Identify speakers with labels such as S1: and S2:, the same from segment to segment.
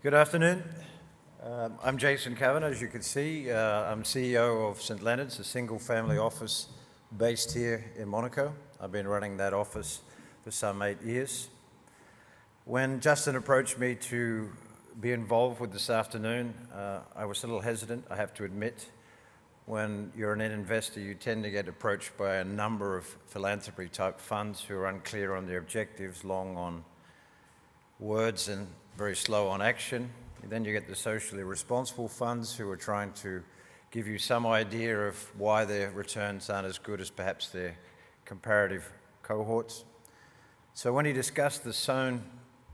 S1: Good afternoon. I'm Jason Kavanagh. As you can see, I'm CEO of St. Leonard's, a single-family office based here in Monaco. I've been running that office for some 8 years. When Justin approached me to be involved with this afternoon, I was a little hesitant, I have to admit. When you're an investor, you tend to get approached by a number of philanthropy-type funds who are unclear on their objectives, long on words and very slow on action. And then you get the socially responsible funds who are trying to give you some idea of why their returns aren't as good as perhaps their comparative cohorts. So when he discussed the Sohn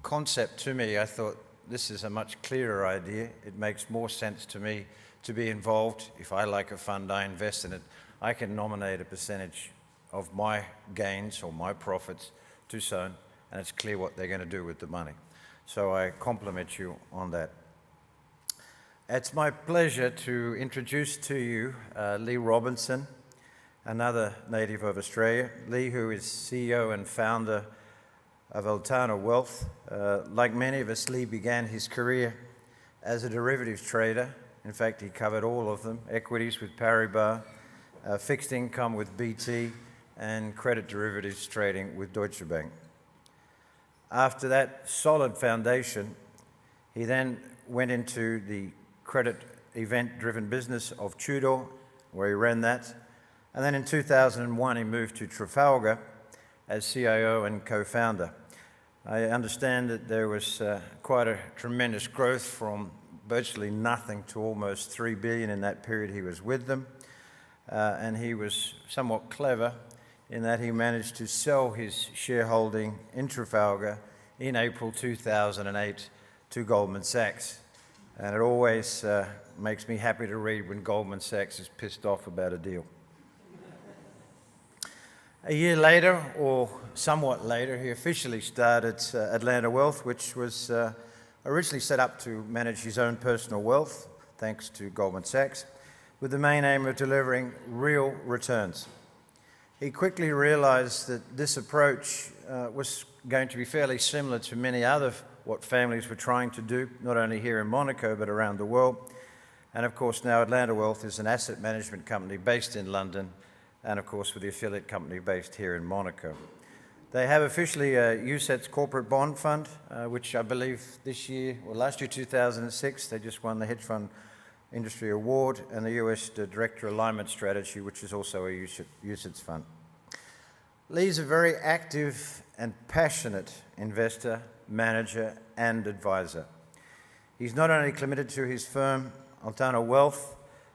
S1: concept to me, I thought this is a much clearer idea. It makes more sense to me to be involved. If I like a fund, I invest in it. I can nominate a percentage of my gains or my profits to Sohn, and it's clear what they're going to do with the money. So I compliment you on that. It's my pleasure to introduce to you Lee Robinson, another native of Australia. Lee, who is CEO and founder of Altana Wealth. Like many of us, Lee began his career as a derivatives trader. In fact, he covered all of them: equities with Paribas, fixed income with BT, and credit derivatives trading with Deutsche Bank. After that solid foundation, he then went into the credit event-driven business of Tudor, where he ran that. And then in 2001, he moved to Trafalgar as CIO and co-founder. I understand that there was quite a tremendous growth from virtually nothing to almost $3 billion in that period he was with them. And he was somewhat clever in that he managed to sell his shareholding in Trafalgar in April 2008 to Goldman Sachs. And it always makes me happy to read when Goldman Sachs is pissed off about a deal. A year later, or somewhat later, he officially started Atlanta Wealth, which was originally set up to manage his own personal wealth, thanks to Goldman Sachs, with the main aim of delivering real returns. He quickly realized that this approach was going to be fairly similar to many other what families were trying to do, not only here in Monaco, but around the world. And of course, now Atlanta Wealth is an asset management company based in London, and of course, with the affiliate company based here in Monaco. They have officially a UCITS corporate bond fund, which I believe this year, or last year, 2006, they just won the Hedge Fund Industry Award, and the US Director Alignment Strategy, which is also a UCITS fund. Lee's a very active and passionate investor, manager, and advisor. He's not only committed to his firm, Altana Wealth,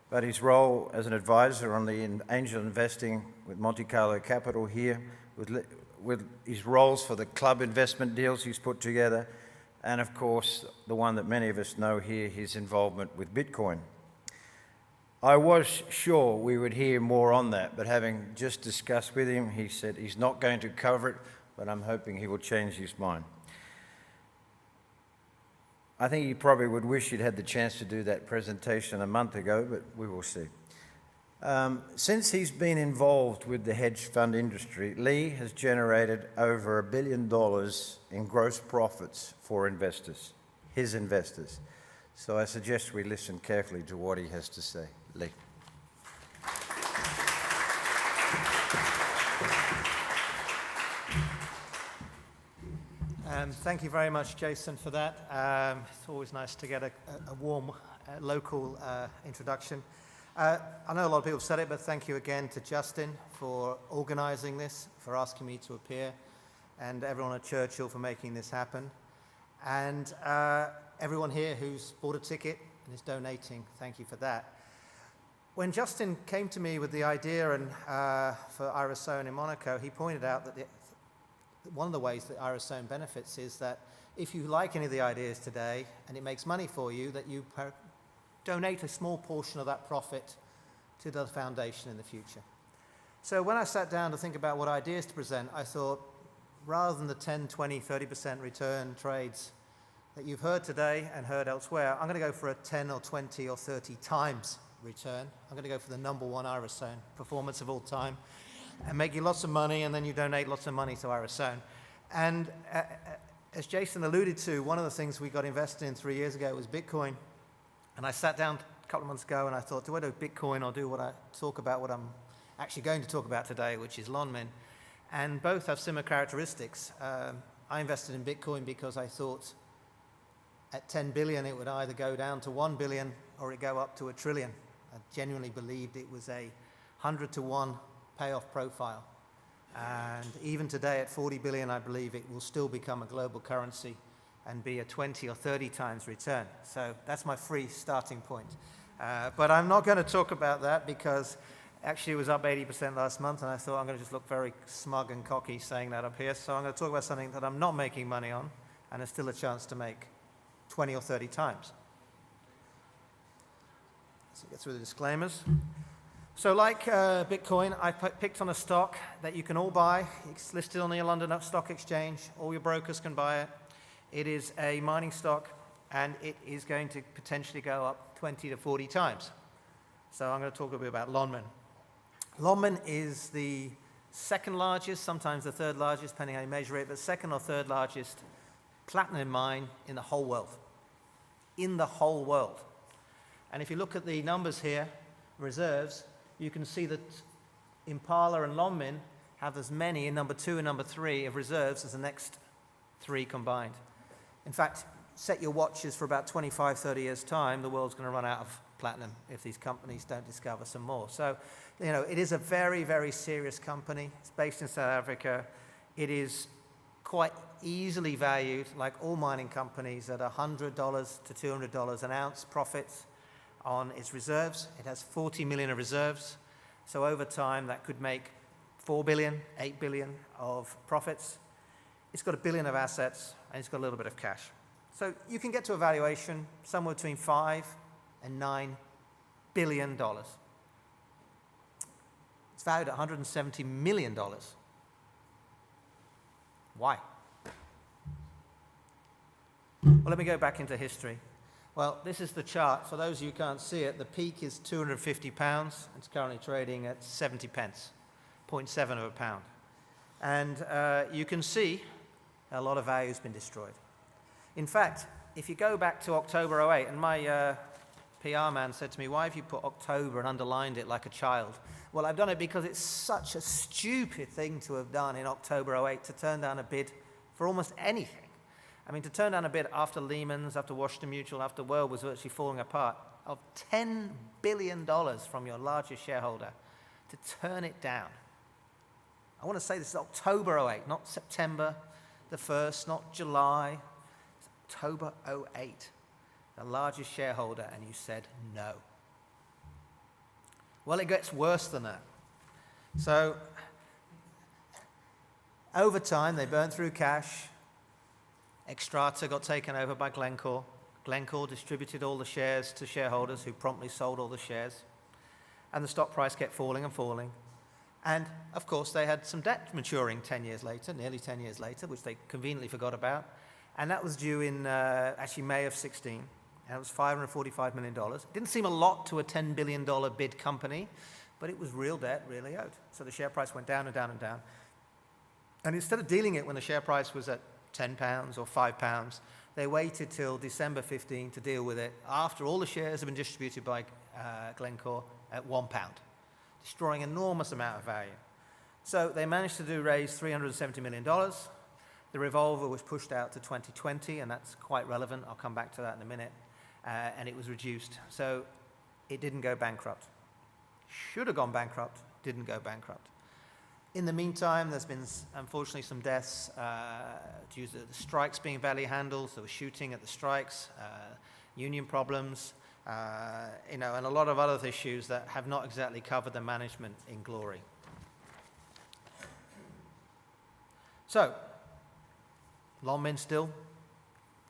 S1: but his role as an advisor on the angel investing with Monte Carlo Capital here, with his roles for the club investment deals he's put together, and of course, the one that many of us know here, his involvement with Bitcoin. I was sure we would hear more on that, but having just discussed with him, he said he's not going to cover it, but I'm hoping he will change his mind. I think he probably would wish he'd had the chance to do that presentation a month ago, but we will see. Since he's been involved with the hedge fund industry, Lee has generated over $1 billion in gross profits for investors, his investors. So I suggest we listen carefully to what he has to say. Lee.
S2: Thank you very much, Jason, for that. It's always nice to get a warm local introduction. I know a lot of people have said it, but thank you again to Justin for organizing this, for asking me to appear, and everyone at Churchill for making this happen. And everyone here who's bought a ticket and is donating, thank you for that. When Justin came to me with the idea and for Ira Sohn in Monaco, he pointed out that one of the ways that Ira Sohn benefits is that if you like any of the ideas today and it makes money for you, that you donate a small portion of that profit to the foundation in the future. So when I sat down to think about what ideas to present, I thought, rather than the 10, 20, 30% return trades that you've heard today and heard elsewhere, I'm going to go for a 10 or 20 or 30 times return. I'm going to go for the number one Ira Sohn performance of all time, and make you lots of money, and then you donate lots of money to Ira Sohn. And As Jason alluded to, one of the things we got invested in 3 years ago was Bitcoin. And I sat down a couple of months ago and I thought, do I do Bitcoin or do what I'm actually going to talk about today, which is Lonmin? And both have similar characteristics. I invested in Bitcoin because I thought at 10 billion it would either go down to 1 billion or it go up to 1 trillion. I genuinely believed it was a 100 to 1 payoff profile. And even today at 40 billion, I believe it will still become a global currency and be a 20 or 30 times return. So that's my free starting point. But I'm not going to talk about that because actually it was up 80% last month, and I thought I'm going to just look very smug and cocky saying that up here. So I'm going to talk about something that I'm not making money on, and there's still a chance to make 20 or 30 times. So get through the disclaimers. So like Bitcoin, I picked on a stock that you can all buy. It's listed on the London Stock Exchange. All your brokers can buy it. It is a mining stock, and it is going to potentially go up 20 to 40 times. So I'm going to talk a bit about Lonmin. Lonmin is the second largest, sometimes the third largest, depending how you measure it, but second or third largest platinum mine in the whole world. In the whole world. And if you look at the numbers here, reserves, you can see that Impala and Lonmin have as many in number 2 and number 3 of reserves as the next 3 combined. In fact, set your watches for about 25, 30 years' time, the world's going to run out of platinum if these companies don't discover some more. So, you know, it is a very, very serious company. It's based in South Africa. It is quite easily valued, like all mining companies, at $100 to $200 an ounce profits on its reserves. It has 40 million of reserves. So over time, that could make 4 billion, 8 billion of profits. It's got 1 billion of assets, and it's got a little bit of cash. So you can get to a valuation somewhere between $5 and $9 billion. It's valued at $170 million. Why? Well, let me go back into history. Well, this is the chart. For those of you who can't see it, the peak is £250. It's currently trading at 70 pence, 0.7 of a pound. And you can see a lot of value has been destroyed. In fact, if you go back to October 08, and my PR man said to me, why have you put October and underlined it like a child? Well, I've done it because it's such a stupid thing to have done in October 08 to turn down a bid for almost anything. I mean, to turn down a bid after Lehman's, after Washington Mutual, after World was virtually falling apart, of $10 billion from your largest shareholder, to turn it down. I want to say this is October 08, not September the 1st, not July. It's October 08, the largest shareholder, and you said no. Well, it gets worse than that. So, over time, they burned through cash. Xstrata got taken over by Glencore. Glencore distributed all the shares to shareholders who promptly sold all the shares. And the stock price kept falling and falling. And, of course, they had some debt maturing 10 years later, nearly 10 years later, which they conveniently forgot about. And that was due in actually May of 16. And it was $545 million. It didn't seem a lot to a $10 billion bid company, but it was real debt, really owed. So the share price went down and down and down. And instead of dealing it when the share price was at £10 or £5, they waited till December 15 to deal with it after all the shares had been distributed by Glencore at £1, destroying an enormous amount of value. So they managed to raise $370 million. The revolver was pushed out to 2020, and that's quite relevant. I'll come back to that in a minute. And it was reduced. So it didn't go bankrupt. Should have gone bankrupt, didn't go bankrupt. In the meantime, there's been, unfortunately, some deaths due to the strikes being badly handled. There was shooting at the strikes, union problems, and a lot of other issues that have not exactly covered the management in glory. So, Lonmin still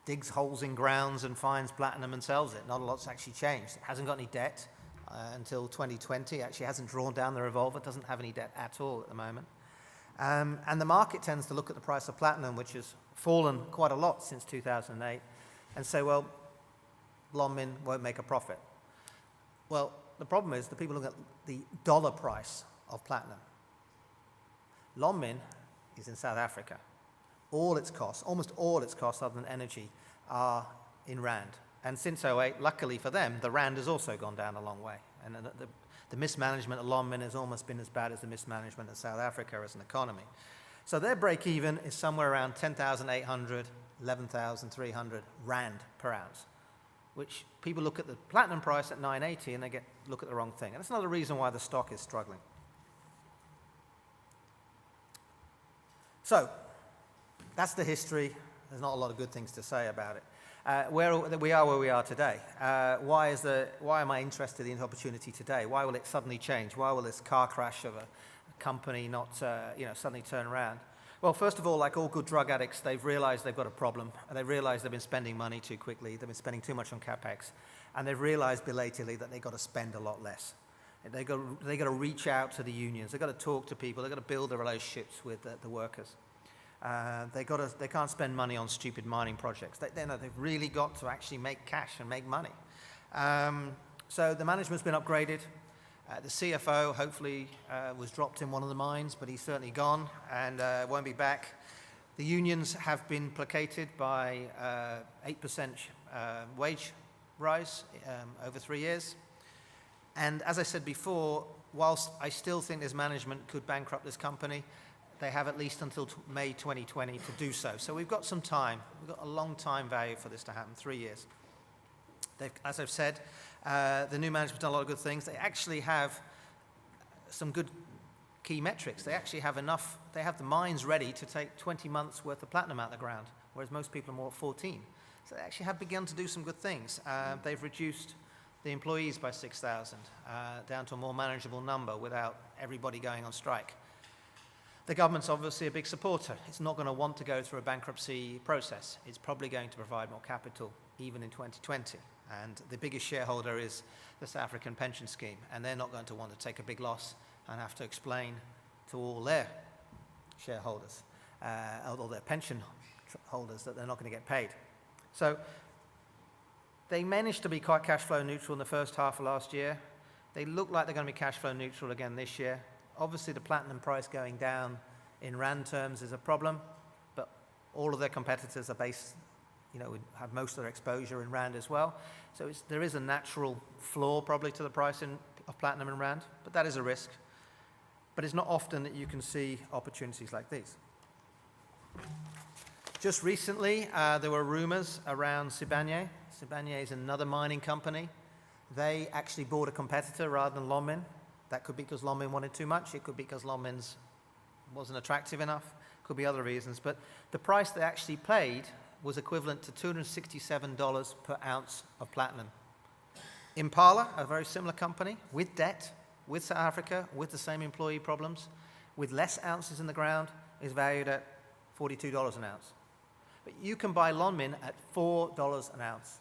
S2: digs holes in grounds and finds platinum and sells it. Not a lot's actually changed. It hasn't got any debt. Until 2020, actually hasn't drawn down the revolver, doesn't have any debt at all at the moment. And the market tends to look at the price of platinum, which has fallen quite a lot since 2008, and say, well, Lonmin won't make a profit. Well, the problem is the people look at the dollar price of platinum. Lonmin is in South Africa. all its costs, almost all its costs other than energy, are in rand. And since '08, luckily for them, the rand has also gone down a long way. And the mismanagement of Lonmin has almost been as bad as the mismanagement of South Africa as an economy. So their break-even is somewhere around 10,800, 11,300 rand per ounce, which people look at the platinum price at 980 and they look at the wrong thing. And that's another reason why the stock is struggling. So that's the history. There's not a lot of good things to say about it. Where we are today. Why am I interested in the opportunity today? Why will it suddenly change? Why will this car crash of a company not suddenly turn around? Well, first of all, like all good drug addicts, they've realized they've got a problem, and they've realized they've been spending money too quickly, they've been spending too much on capex, and they've realized belatedly that they've got to spend a lot less. They've got to reach out to the unions, they've got to talk to people, they've got to build the relationships with the workers. They can't spend money on stupid mining projects. They've really got to actually make cash and make money. So the management's been upgraded. The CFO hopefully was dropped in one of the mines, but he's certainly gone and won't be back. The unions have been placated by 8% wage rise over 3 years. And as I said before, whilst I still think this management could bankrupt this company, they have at least until May 2020 to do so. So we've got some time. We've got a long time value for this to happen, 3 years. As I've said, the new management's done a lot of good things. They actually have some good key metrics. They actually have enough, they have the mines ready to take 20 months worth of platinum out of the ground, whereas most people are more at 14. So they actually have begun to do some good things. They've reduced the employees by 6,000 down to a more manageable number without everybody going on strike. The government's obviously a big supporter. It's not going to want to go through a bankruptcy process. It's probably going to provide more capital even in 2020. And the biggest shareholder is the South African pension scheme, and they're not going to want to take a big loss and have to explain to all their shareholders, all their pension holders, that they're not going to get paid. So they managed to be quite cash flow neutral in the first half of last year. They look like they're going to be cash flow neutral again this year. Obviously, the platinum price going down in rand terms is a problem, but all of their competitors are based, have most of their exposure in rand as well. So there is a natural floor probably to the price of platinum in rand, but that is a risk. But it's not often that you can see opportunities like these. Just recently, there were rumors around Sibanye. Sibanye is another mining company. They actually bought a competitor rather than Lonmin. That could be because Lonmin wanted too much. It could be because Lonmin's wasn't attractive enough. Could be other reasons. But the price they actually paid was equivalent to $267 per ounce of platinum. Impala, a very similar company, with debt, with South Africa, with the same employee problems, with less ounces in the ground, is valued at $42 an ounce. But you can buy Lonmin at $4 an ounce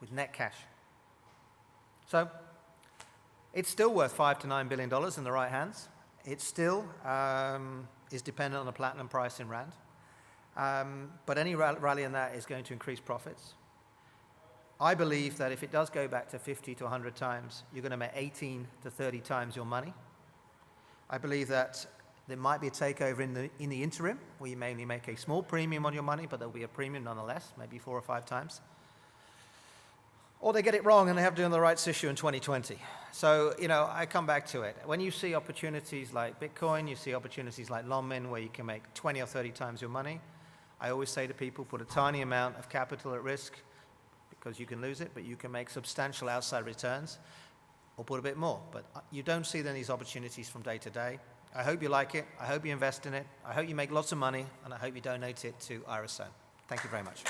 S2: with net cash. So it's still worth $5 to $9 billion in the right hands. It still is dependent on the platinum price in rand. But any rally in that is going to increase profits. I believe that if it does go back to 50 to 100 times, you're going to make 18 to 30 times your money. I believe that there might be a takeover in the interim, where you may only make a small premium on your money, but there'll be a premium nonetheless, maybe 4 or 5 times. Or they get it wrong and they have to do the rights issue in 2020. So, I come back to it. When you see opportunities like Bitcoin, you see opportunities like Lonmin, where you can make 20 or 30 times your money, I always say to people, put a tiny amount of capital at risk, because you can lose it, but you can make substantial outside returns, or put a bit more. But you don't see these opportunities from day to day. I hope you like it. I hope you invest in it. I hope you make lots of money, and I hope you donate it to Iris Stone. Thank you very much.